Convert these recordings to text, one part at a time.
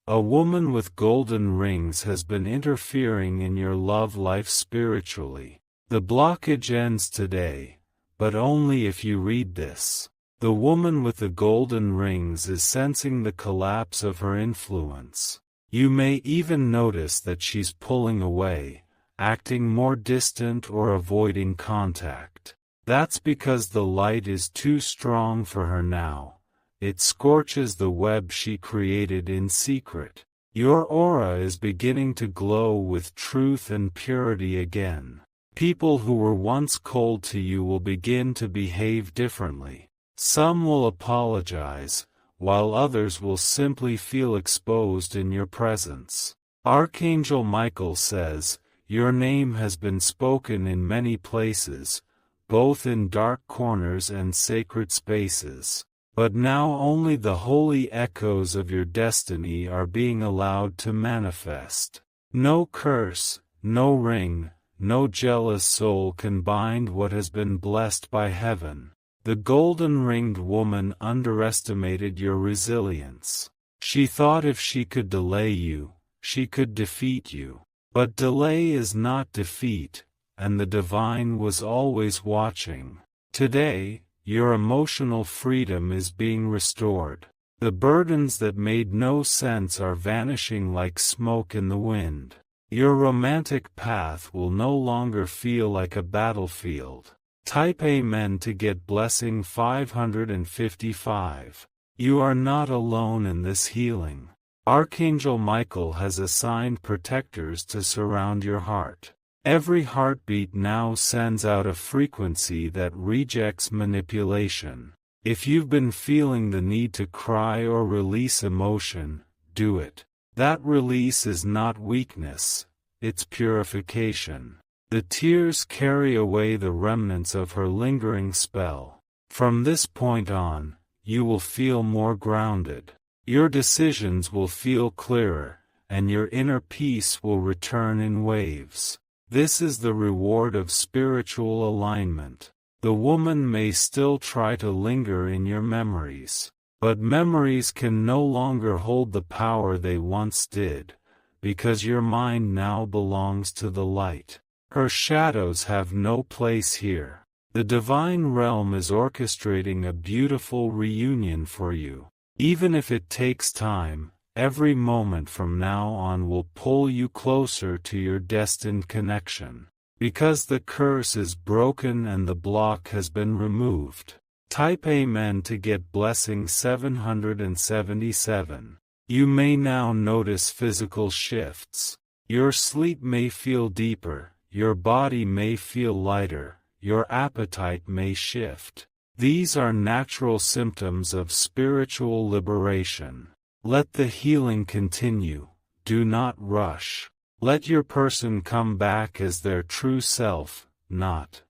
A woman with golden rings has been interfering in your love life spiritually. The blockage ends today, but only if you read this. The woman with the golden rings is sensing the collapse of her influence. You may even notice that she's pulling away, acting more distant or avoiding contact. That's because the light is too strong for her now. It scorches the web she created in secret. Your aura is beginning to glow with truth and purity again. People who were once cold to you will begin to behave differently. Some will apologize, while others will simply feel exposed in your presence. Archangel Michael says, "Your name has been spoken in many places, both in dark corners and sacred spaces. But now only the holy echoes of your destiny are being allowed to manifest. No curse, no ring, no jealous soul can bind what has been blessed by heaven." The golden-ringed woman underestimated your resilience. She thought if she could delay you, she could defeat you. But delay is not defeat, and the divine was always watching. Today, your emotional freedom is being restored. The burdens that made no sense are vanishing like smoke in the wind. Your romantic path will no longer feel like a battlefield. Type Amen to get blessing 555. You are not alone in this healing. Archangel Michael has assigned protectors to surround your heart. Every heartbeat now sends out a frequency that rejects manipulation. If you've been feeling the need to cry or release emotion, do it. That release is not weakness, it's purification. The tears carry away the remnants of her lingering spell. From this point on, you will feel more grounded. Your decisions will feel clearer, and your inner peace will return in waves. This is the reward of spiritual alignment. The woman may still try to linger in your memories, but memories can no longer hold the power they once did, because your mind now belongs to the light. Her shadows have no place here. The divine realm is orchestrating a beautiful reunion for you. Even if it takes time, every moment from now on will pull you closer to your destined connection. Because the curse is broken and the block has been removed. Type Amen to get blessing 777. You may now notice physical shifts. Your sleep may feel deeper. Your body may feel lighter, your appetite may shift. These are natural symptoms of spiritual liberation. Let the healing continue, do not rush. Let your person come back as their true self, not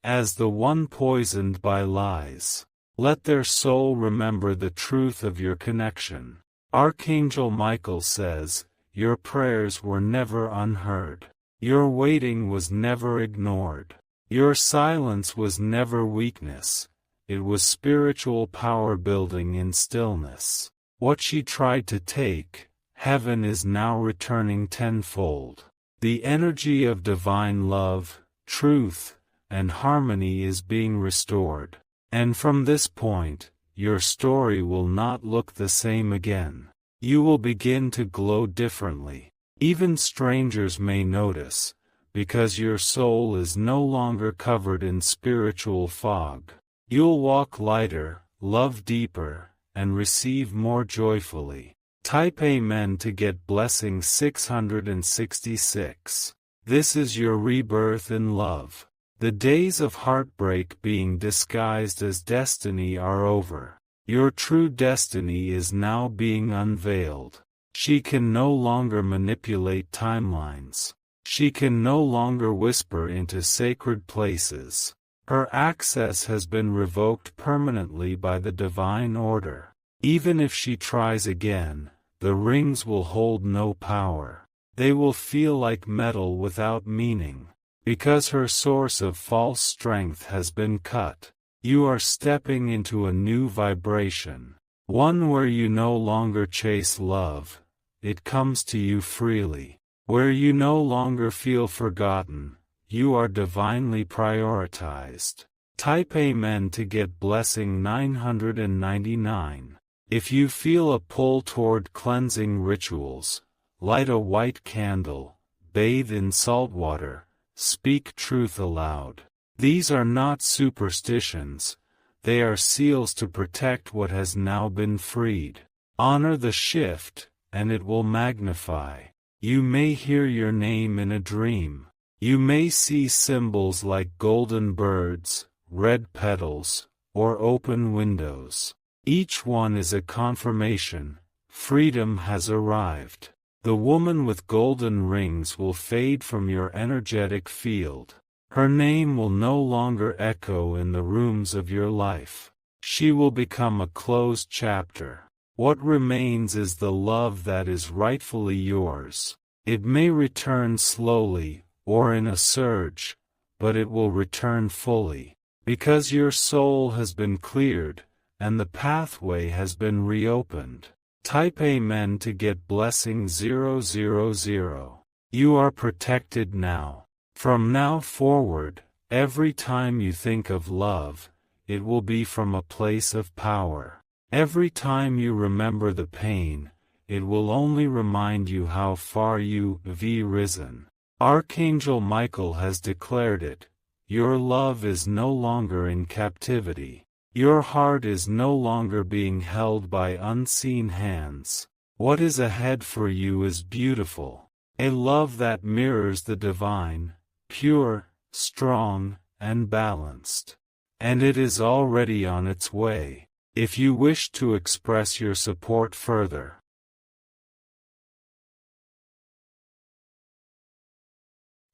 as the one poisoned by lies. Let their soul remember the truth of your connection. Archangel Michael says, your prayers were never unheard. Your waiting was never ignored. Your silence was never weakness. It was spiritual power building in stillness. What she tried to take, heaven is now returning tenfold. The energy of divine love, truth, and harmony is being restored. And from this point, your story will not look the same again. You will begin to glow differently. Even strangers may notice, because your soul is no longer covered in spiritual fog. You'll walk lighter, love deeper, and receive more joyfully. Type Amen to get blessing 666. This is your rebirth in love. The days of heartbreak being disguised as destiny are over. Your true destiny is now being unveiled. She can no longer manipulate timelines. She can no longer whisper into sacred places. Her access has been revoked permanently by the divine order. Even if she tries again, the rings will hold no power. They will feel like metal without meaning. Because her source of false strength has been cut. You are stepping into a new vibration. One where you no longer chase love, it comes to you freely. Where you no longer feel forgotten, you are divinely prioritized. Type Amen to get blessing 999. If you feel a pull toward cleansing rituals, light a white candle, bathe in salt water, speak truth aloud. These are not superstitions, they are seals to protect what has now been freed. Honor the shift, and it will magnify. You may hear your name in a dream. You may see symbols like golden birds, red petals, or open windows. Each one is a confirmation. Freedom has arrived. The woman with golden rings will fade from your energetic field. Her name will no longer echo in the rooms of your life. She will become a closed chapter. What remains is the love that is rightfully yours. It may return slowly, or in a surge, but it will return fully. Because your soul has been cleared, and the pathway has been reopened. Type Amen to get blessing 000. You are protected now. From now forward, every time you think of love, it will be from a place of power. Every time you remember the pain, it will only remind you how far you have risen. Archangel Michael has declared it. Your love is no longer in captivity. Your heart is no longer being held by unseen hands. What is ahead for you is beautiful. A love that mirrors the divine, pure, strong, and balanced. And it is already on its way. If you wish to express your support further,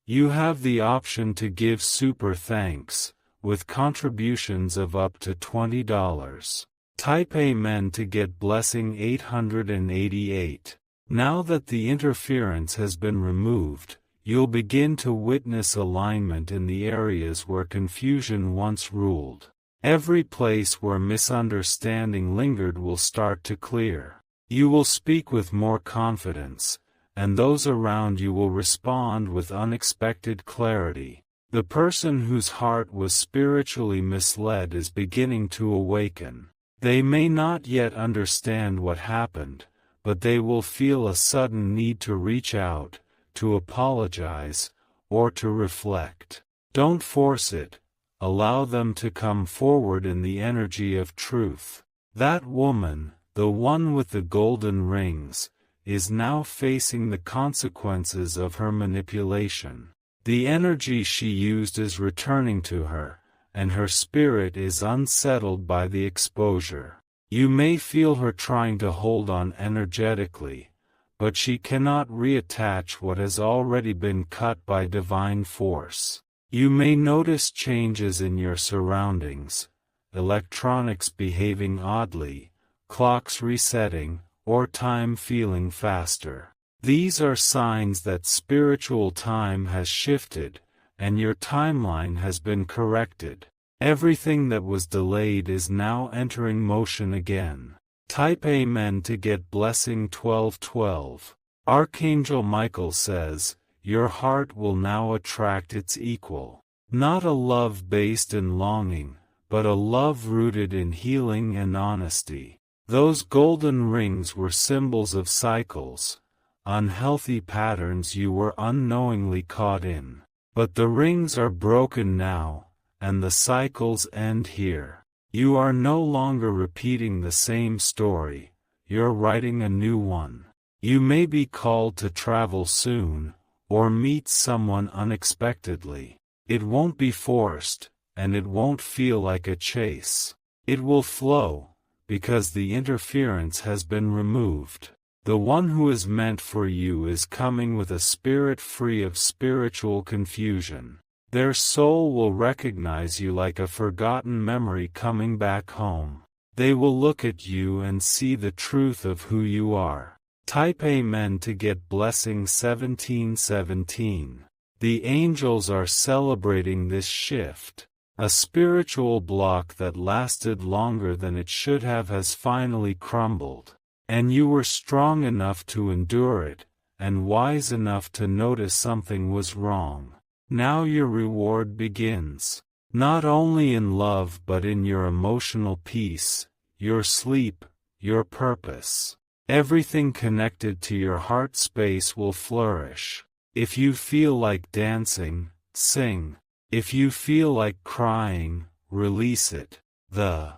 you have the option to give super thanks, with contributions of up to $20. Type Amen to get blessing 888. Now that the interference has been removed, you'll begin to witness alignment in the areas where confusion once ruled. Every place where misunderstanding lingered will start to clear. You will speak with more confidence, and those around you will respond with unexpected clarity. The person whose heart was spiritually misled is beginning to awaken. They may not yet understand what happened, but they will feel a sudden need to reach out, to apologize, or to reflect. Don't force it. Allow them to come forward in the energy of truth. That woman, the one with the golden rings, is now facing the consequences of her manipulation. The energy she used is returning to her, and her spirit is unsettled by the exposure. You may feel her trying to hold on energetically, but she cannot reattach what has already been cut by divine force. You may notice changes in your surroundings, electronics behaving oddly, clocks resetting, or time feeling faster. These are signs that spiritual time has shifted, and your timeline has been corrected. Everything that was delayed is now entering motion again. Type Amen to get blessing 1212. Archangel Michael says, your heart will now attract its equal. Not a love based in longing, but a love rooted in healing and honesty. Those golden rings were symbols of cycles, unhealthy patterns you were unknowingly caught in. But the rings are broken now, and the cycles end here. You are no longer repeating the same story, you're writing a new one. You may be called to travel soon, or meet someone unexpectedly. It won't be forced, and it won't feel like a chase. It will flow, because the interference has been removed. The one who is meant for you is coming with a spirit free of spiritual confusion. Their soul will recognize you like a forgotten memory coming back home. They will look at you and see the truth of who you are. Type Amen to get blessing 1717. The angels are celebrating this shift. A spiritual block that lasted longer than it should have has finally crumbled. And you were strong enough to endure it, and wise enough to notice something was wrong. Now your reward begins. Not only in love but in your emotional peace, your sleep, your purpose. Everything connected to your heart space will flourish. If you feel like dancing, sing. If you feel like crying, release it. The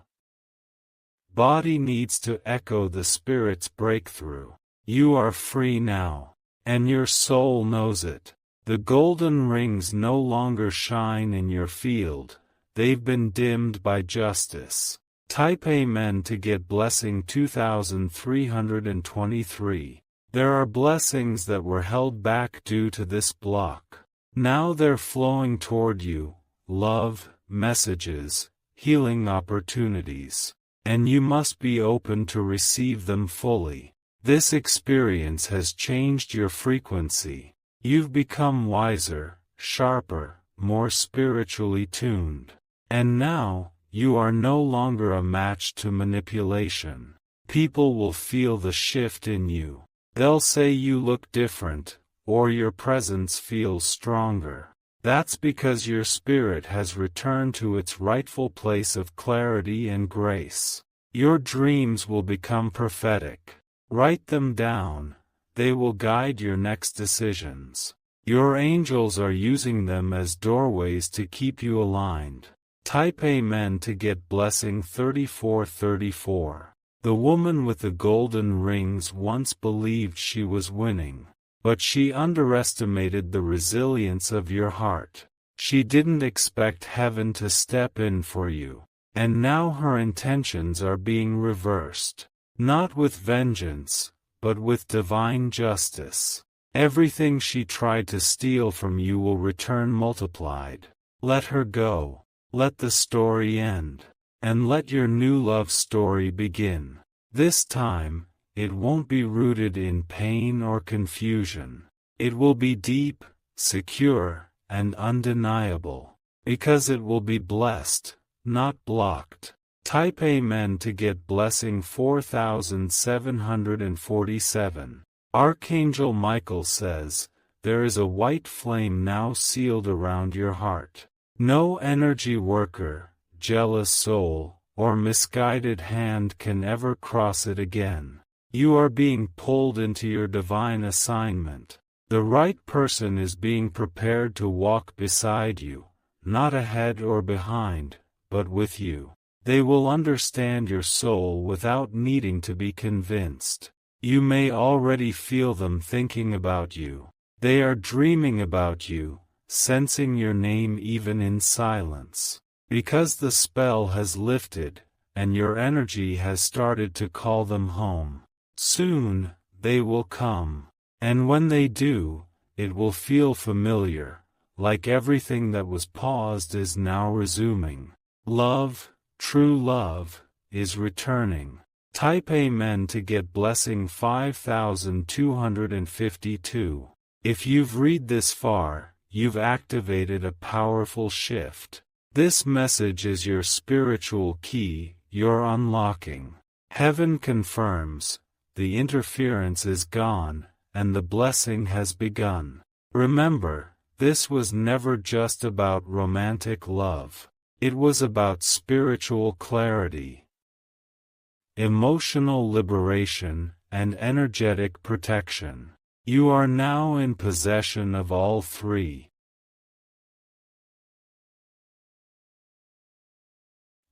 body needs to echo the spirit's breakthrough. You are free now. And your soul knows it. The golden rings no longer shine in your field, they've been dimmed by justice. Type Amen to get blessing 2323. There are blessings that were held back due to this block. Now they're flowing toward you, love, messages, healing opportunities. And you must be open to receive them fully. This experience has changed your frequency. You've become wiser, sharper, more spiritually tuned. And now, you are no longer a match to manipulation. People will feel the shift in you. They'll say you look different, or your presence feels stronger. That's because your spirit has returned to its rightful place of clarity and grace. Your dreams will become prophetic. Write them down. They will guide your next decisions. Your angels are using them as doorways to keep you aligned. Type Amen to get blessing 3434. The woman with the golden rings once believed she was winning. But she underestimated the resilience of your heart. She didn't expect heaven to step in for you. And now her intentions are being reversed. Not with vengeance, but with divine justice. Everything she tried to steal from you will return multiplied. Let her go. Let the story end. And let your new love story begin. This time, it won't be rooted in pain or confusion. It will be deep, secure, and undeniable. Because it will be blessed, not blocked. Type Amen to get blessing 4747. Archangel Michael says, there is a white flame now sealed around your heart. No energy worker, jealous soul, or misguided hand can ever cross it again. You are being pulled into your divine assignment. The right person is being prepared to walk beside you, not ahead or behind, but with you. They will understand your soul without needing to be convinced. You may already feel them thinking about you. They are dreaming about you, sensing your name even in silence. Because the spell has lifted, and your energy has started to call them home. Soon, they will come. And when they do, it will feel familiar, like everything that was paused is now resuming. Love, true love, is returning. Type Amen to get blessing 5252. If you've read this far, you've activated a powerful shift. This message is your spiritual key, your unlocking. Heaven confirms, the interference is gone, and the blessing has begun. Remember, this was never just about romantic love. It was about spiritual clarity, emotional liberation, and energetic protection. You are now in possession of all three.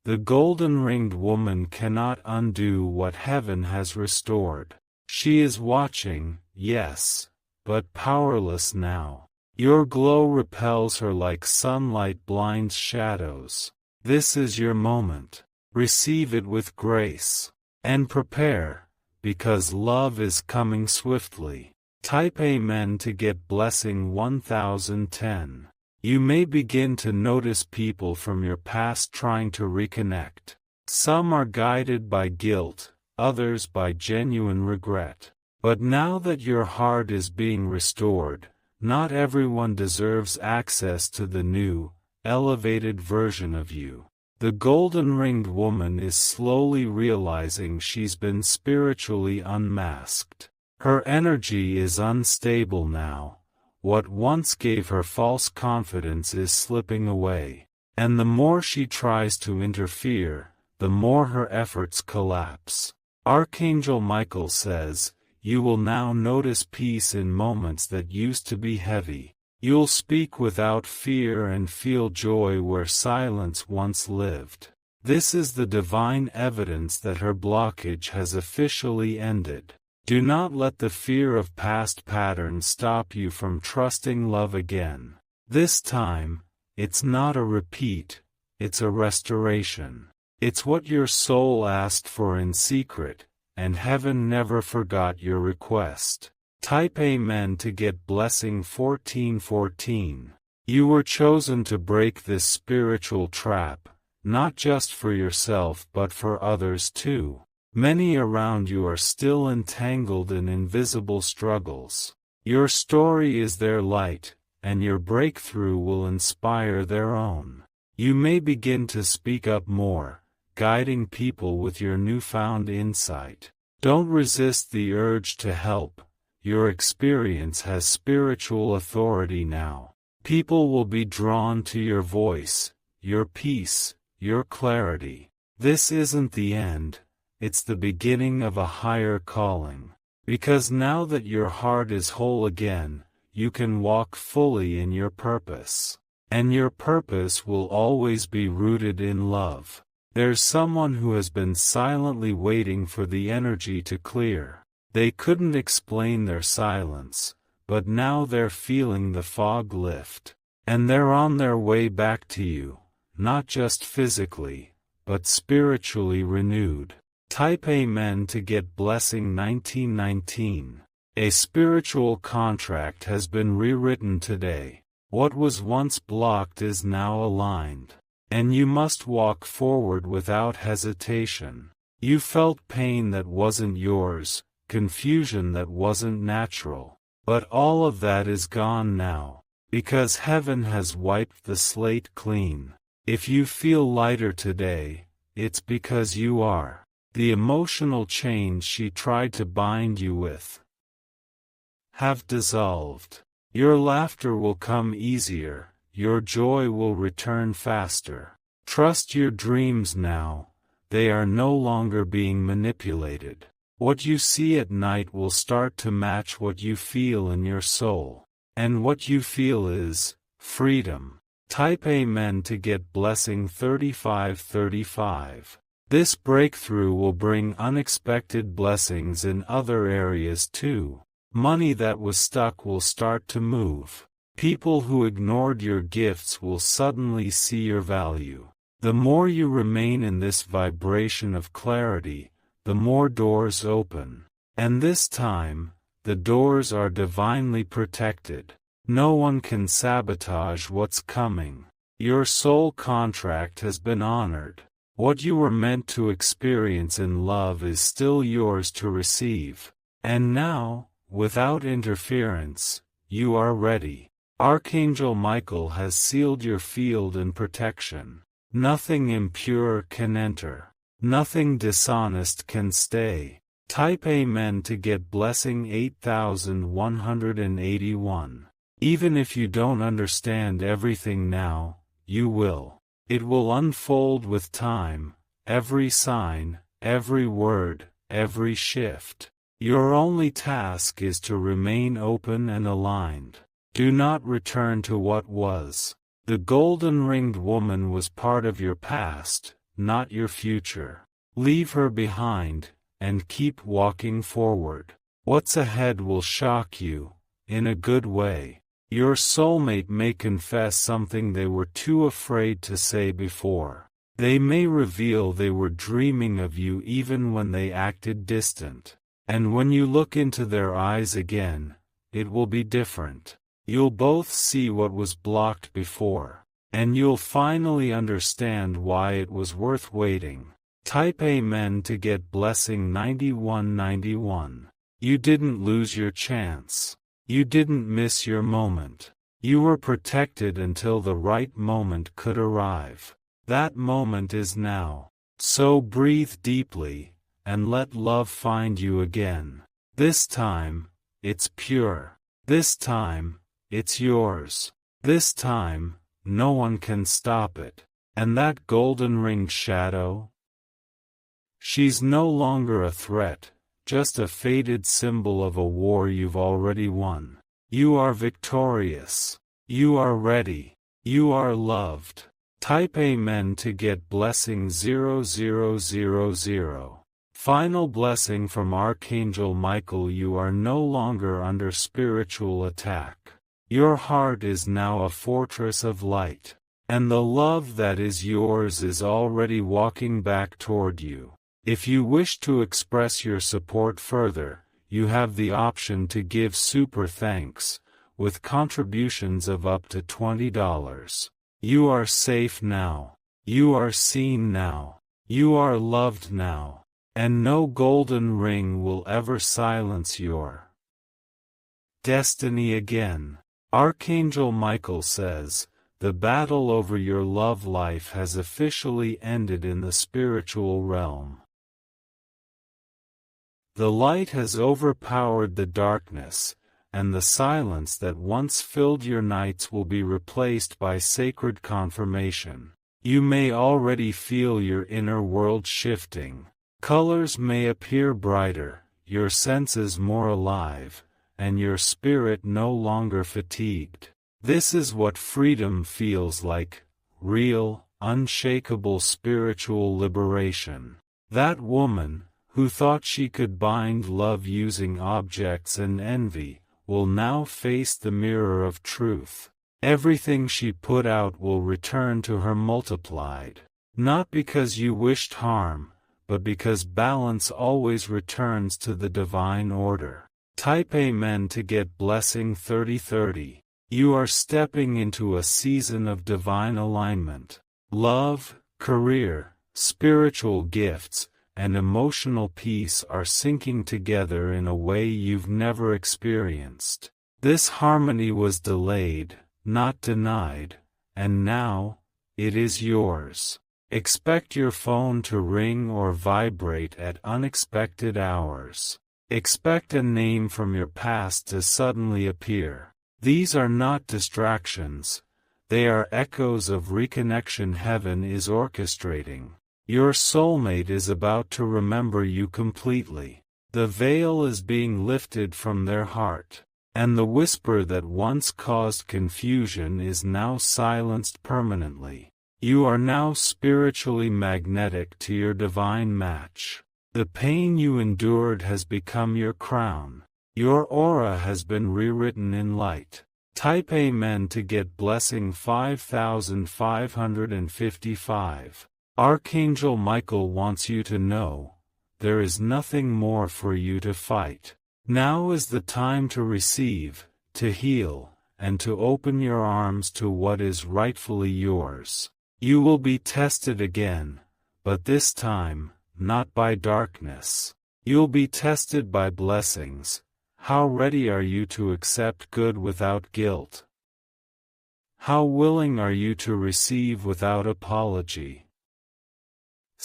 The golden-ringed woman cannot undo what heaven has restored. She is watching, yes, but powerless now. Your glow repels her like sunlight blinds shadows. This is your moment. Receive it with grace. And prepare, because love is coming swiftly. Type Amen to get blessing 1010. You may begin to notice people from your past trying to reconnect. Some are guided by guilt, others by genuine regret. But now that your heart is being restored, not everyone deserves access to the new, elevated version of you. The golden-ringed woman is slowly realizing she's been spiritually unmasked. Her energy is unstable now. What once gave her false confidence is slipping away. And the more she tries to interfere, the more her efforts collapse. Archangel Michael says, "You will now notice peace in moments that used to be heavy. You'll speak without fear and feel joy where silence once lived." This is the divine evidence that her blockage has officially ended. Do not let the fear of past patterns stop you from trusting love again. This time, it's not a repeat, it's a restoration. It's what your soul asked for in secret, and heaven never forgot your request. Type Amen to get blessing 1414. You were chosen to break this spiritual trap, not just for yourself but for others too. Many around you are still entangled in invisible struggles. Your story is their light, and your breakthrough will inspire their own. You may begin to speak up more, guiding people with your newfound insight. Don't resist the urge to help. Your experience has spiritual authority now. People will be drawn to your voice, your peace, your clarity. This isn't the end, it's the beginning of a higher calling. Because now that your heart is whole again, you can walk fully in your purpose. And your purpose will always be rooted in love. There's someone who has been silently waiting for the energy to clear. They couldn't explain their silence, but now they're feeling the fog lift. And they're on their way back to you, not just physically, but spiritually renewed. Type Amen to get blessing 1919. A spiritual contract has been rewritten today. What was once blocked is now aligned. And you must walk forward without hesitation. You felt pain that wasn't yours, confusion that wasn't natural. But all of that is gone now, because heaven has wiped the slate clean. If you feel lighter today, it's because you are. The emotional chains she tried to bind you with have dissolved. Your laughter will come easier, your joy will return faster. Trust your dreams now, they are no longer being manipulated. What you see at night will start to match what you feel in your soul. And what you feel is freedom. Type Amen to get blessing 3535. This breakthrough will bring unexpected blessings in other areas too. Money that was stuck will start to move. People who ignored your gifts will suddenly see your value. The more you remain in this vibration of clarity, the more doors open. And this time, the doors are divinely protected. No one can sabotage what's coming. Your soul contract has been honored. What you were meant to experience in love is still yours to receive. And now, without interference, you are ready. Archangel Michael has sealed your field and protection. Nothing impure can enter. Nothing dishonest can stay. Type Amen to get blessing 8181. Even if you don't understand everything now, you will. It will unfold with time, every sign, every word, every shift. Your only task is to remain open and aligned. Do not return to what was. The golden-ringed woman was part of your past, not your future. Leave her behind, and keep walking forward. What's ahead will shock you, in a good way. Your soulmate may confess something they were too afraid to say before. They may reveal they were dreaming of you even when they acted distant. And when you look into their eyes again, it will be different. You'll both see what was blocked before. And you'll finally understand why it was worth waiting. Type Amen to get blessing 9191. You didn't lose your chance. You didn't miss your moment. You were protected until the right moment could arrive. That moment is now. So breathe deeply, and let love find you again. This time, it's pure. This time, it's yours. This time, no one can stop it. And that golden ringed shadow? She's no longer a threat, just a faded symbol of a war you've already won. You are victorious. You are ready. You are loved. Type Amen to get blessing 0000. Final blessing from Archangel Michael. You are no longer under spiritual attack. Your heart is now a fortress of light. And the love that is yours is already walking back toward you. If you wish to express your support further, you have the option to give super thanks, with contributions of up to $20. You are safe now. You are seen now. You are loved now. And no golden ring will ever silence your destiny again. Archangel Michael says, the battle over your love life has officially ended in the spiritual realm. The light has overpowered the darkness, and the silence that once filled your nights will be replaced by sacred confirmation. You may already feel your inner world shifting. Colors may appear brighter, your senses more alive, and your spirit no longer fatigued. This is what freedom feels like, real, unshakable spiritual liberation. That woman, who thought she could bind love using objects and envy, will now face the mirror of truth. Everything she put out will return to her multiplied. Not because you wished harm, but because balance always returns to the divine order. Type Amen to get blessing 3030. You are stepping into a season of divine alignment. Love, career, spiritual gifts, and emotional peace are syncing together in a way you've never experienced. This harmony was delayed, not denied, and now, it is yours. Expect your phone to ring or vibrate at unexpected hours. Expect a name from your past to suddenly appear. These are not distractions. They are echoes of reconnection heaven is orchestrating. Your soulmate is about to remember you completely. The veil is being lifted from their heart, and the whisper that once caused confusion is now silenced permanently. You are now spiritually magnetic to your divine match. The pain you endured has become your crown. Your aura has been rewritten in light. Type Amen to get blessing 5555. Archangel Michael wants you to know, there is nothing more for you to fight. Now is the time to receive, to heal, and to open your arms to what is rightfully yours. You will be tested again, but this time, not by darkness. You'll be tested by blessings. How ready are you to accept good without guilt? How willing are you to receive without apology?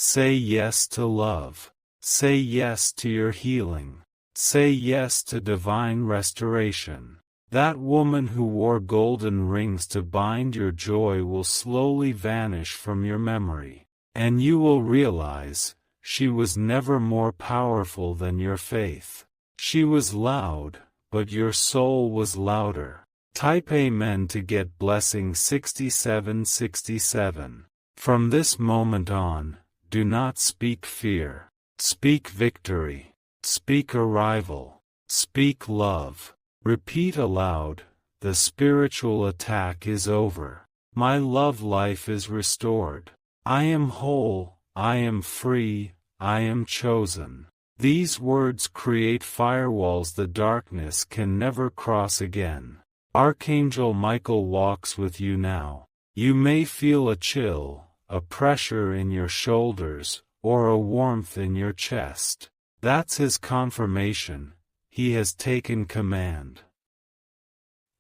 Say yes to love. Say yes to your healing. Say yes to divine restoration. That woman who wore golden rings to bind your joy will slowly vanish from your memory, and you will realize, she was never more powerful than your faith. She was loud, but your soul was louder. Type Amen to get blessing 6767. From this moment on, do not speak fear. Speak victory. Speak arrival. Speak love. Repeat aloud, the spiritual attack is over. My love life is restored. I am whole, I am free, I am chosen. These words create firewalls the darkness can never cross again. Archangel Michael walks with you now. You may feel a chill, a pressure in your shoulders, or a warmth in your chest. That's his confirmation. He has taken command.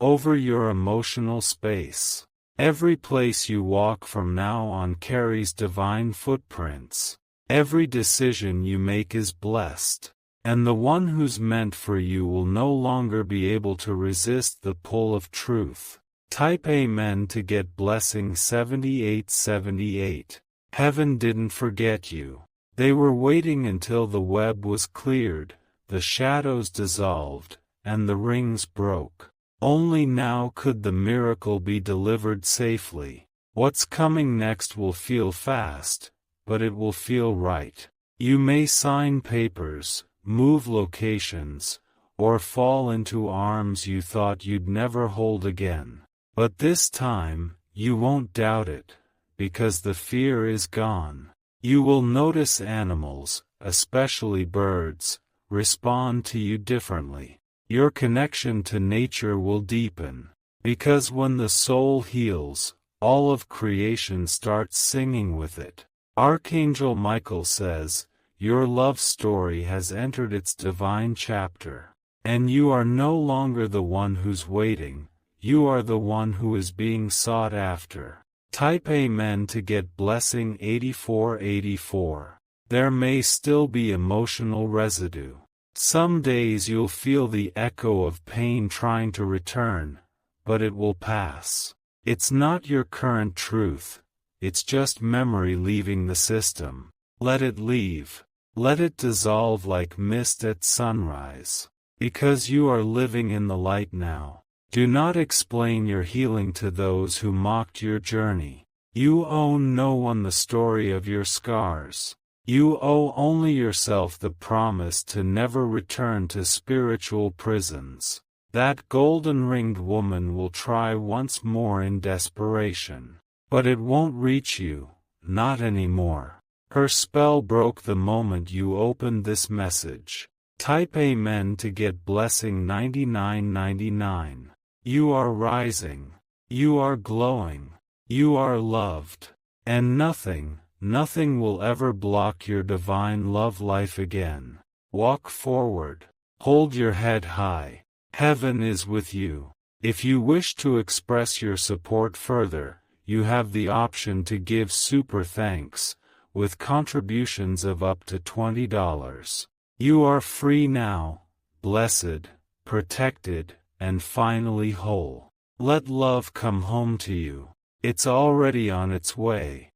over your emotional space. Every place you walk from now on carries divine footprints. Every decision you make is blessed. And the one who's meant for you will no longer be able to resist the pull of truth. Type Amen to get blessing 7878. Heaven didn't forget you. They were waiting until the web was cleared, the shadows dissolved, and the rings broke. Only now could the miracle be delivered safely. What's coming next will feel fast, but it will feel right. You may sign papers, move locations, or fall into arms you thought you'd never hold again. But this time, you won't doubt it, because the fear is gone. You will notice animals, especially birds, respond to you differently. Your connection to nature will deepen, because when the soul heals, all of creation starts singing with it. Archangel Michael says, your love story has entered its divine chapter, and you are no longer the one who's waiting, you are the one who is being sought after. Type Amen to get blessing 8484. There may still be emotional residue. Some days you'll feel the echo of pain trying to return, but it will pass. It's not your current truth, it's just memory leaving the system. Let it leave. Let it dissolve like mist at sunrise. Because you are living in the light now. Do not explain your healing to those who mocked your journey. You owe no one the story of your scars. You owe only yourself the promise to never return to spiritual prisons. That golden-ringed woman will try once more in desperation. But it won't reach you, not anymore. Her spell broke the moment you opened this message. Type Amen to get blessing 9999. You are rising. You are glowing. You are loved. And nothing will ever block your divine love life again. Walk forward. Hold your head high. Heaven is with you. If you wish to express your support further, you have the option to give super thanks, with contributions of up to $20. You are free now, blessed, protected, and finally whole. Let love come home to you. It's already on its way.